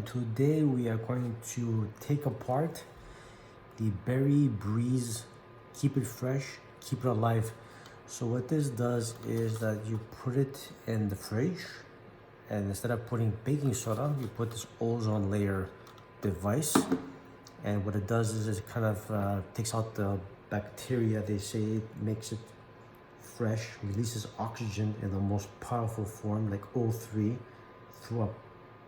and today we are going to take apart the Berry Breeze Keep It Fresh, Keep It Alive. So what this does is that you put it in the fridge, and instead of putting baking soda, you put this ozone layer device, and what it does is it kind of takes out the bacteria. They say it makes it fresh, releases oxygen in the most powerful form, like O3, through a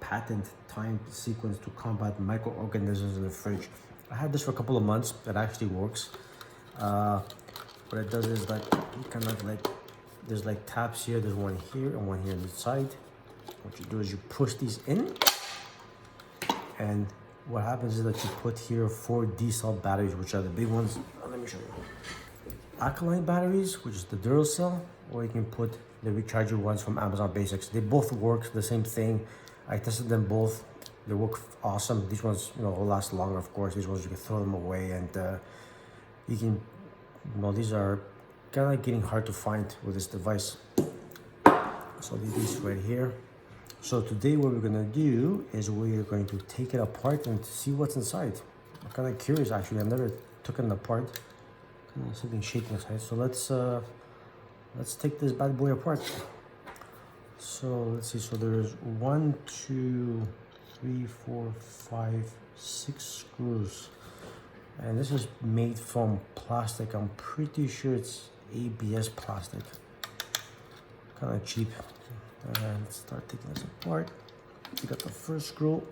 patent time sequence to combat microorganisms in the fridge. I had this for a couple of months. It actually works. What it does is like you kind of like, there's like tabs here, there's one here and one here on the side. What you do is you push these in, and what happens is that you put here 4 D-cell batteries, which are the big ones. Let me show you. Alkaline batteries, which is the Duracell, or you can put the rechargeable ones from Amazon Basics. They both work the same thing. I tested them both. They work awesome. These ones, will last longer, of course. These ones you can throw them away, and you can, these are kind of getting hard to find with this device. So leave these right here. So today what we're gonna do is we're going to take it apart and see what's inside. I'm kind of curious, actually. I've never taken it apart. Kind of something shaking inside. So let's take this bad boy apart. So let's see. So there's 1, 2, 3, 4, 5, 6 screws, and this is made from plastic. I'm pretty sure it's ABS plastic. Kind of cheap. Let's start taking this apart. We got the first screw.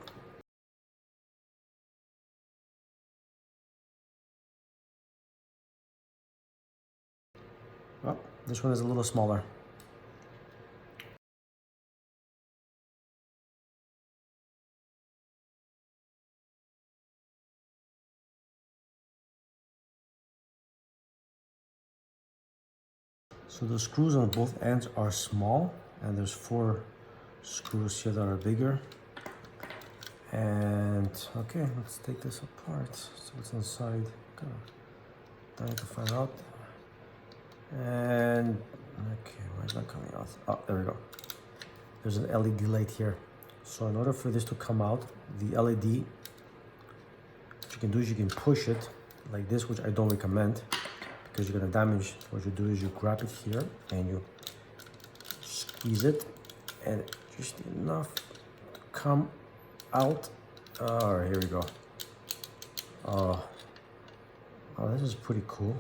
Oh, this one is a little smaller. So the screws on both ends are small, and there's 4 screws here that are bigger. And okay, let's take this apart. So what's inside? Kind of trying to find out. And okay, why is that coming out? Oh, there we go. There's an LED light here. So in order for this to come out, the LED, what you can do is you can push it like this, which I don't recommend, because you're gonna damage. What you do is you grab it here and you squeeze it, and just enough to come out. Oh, here we go. Oh, this is pretty cool.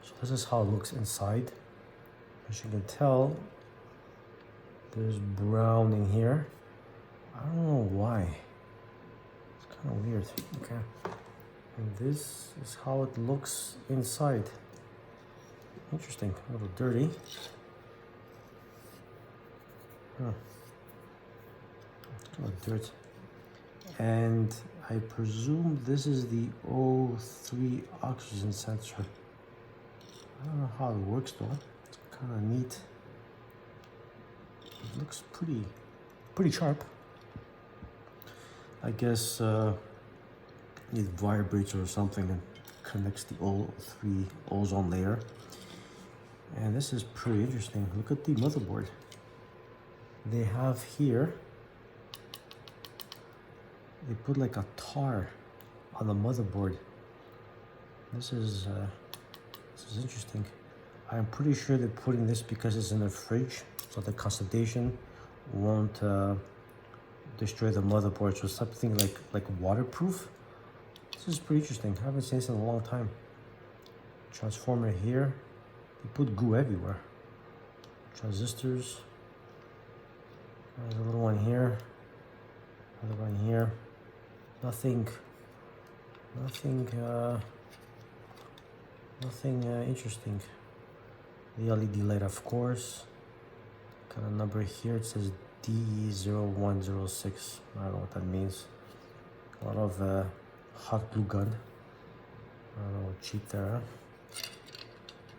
So this is how it looks inside. As you can tell, there's brown in here. I don't know why. It's kind of weird. Okay. And this is how it looks inside. Interesting, a little dirty. A little dirt. And I presume this is the O3 oxygen sensor. I don't know how it works though. It's kind of neat. It looks pretty sharp. I guess it vibrates or something and connects the O3 ozone layer. And this is pretty interesting. Look at the motherboard. They have here, they put like a tar on the motherboard. This is interesting. I'm pretty sure they're putting this because it's in the fridge, so the condensation won't destroy the motherboard. So something like waterproof. This is pretty interesting. I haven't seen this in a long time. Transformer here. They put goo everywhere. Transistors. There's a little one here. Another one here. Nothing interesting. The LED light, of course. Got a number here. It says D0106. I don't know what that means. A lot of hot glue gun. I don't know what cheap there.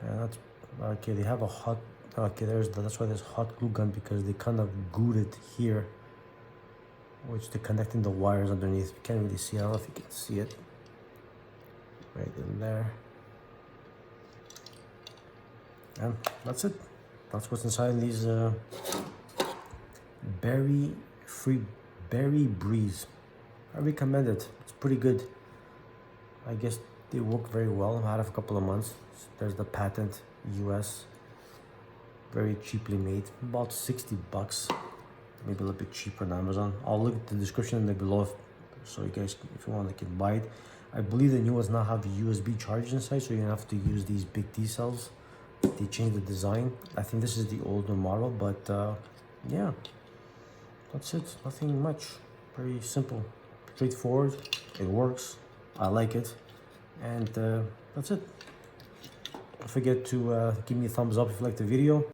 Yeah, that's okay. They have a hot. Okay, that's why there's hot glue gun, because they kind of glued it here, which they're connecting the wires underneath. You can't really see. I don't know if you can see it. Right in there. And that's it. That's what's inside these berry-free Berry Breeze. I recommend it. It's pretty good. I guess they work very well. I've had it for a couple of months. There's the patent, US. Very cheaply made, about 60 bucks. Maybe a little bit cheaper on Amazon. I'll link the description in the below, so you guys, if you want, you can buy it. I believe the new ones now have USB charge inside, so you don't have to use these big T cells. They changed the design. I think this is the older model, but yeah, that's it. Nothing much. Very simple, straightforward. It works. I like it, and that's it. Don't forget to give me a thumbs up if you like the video.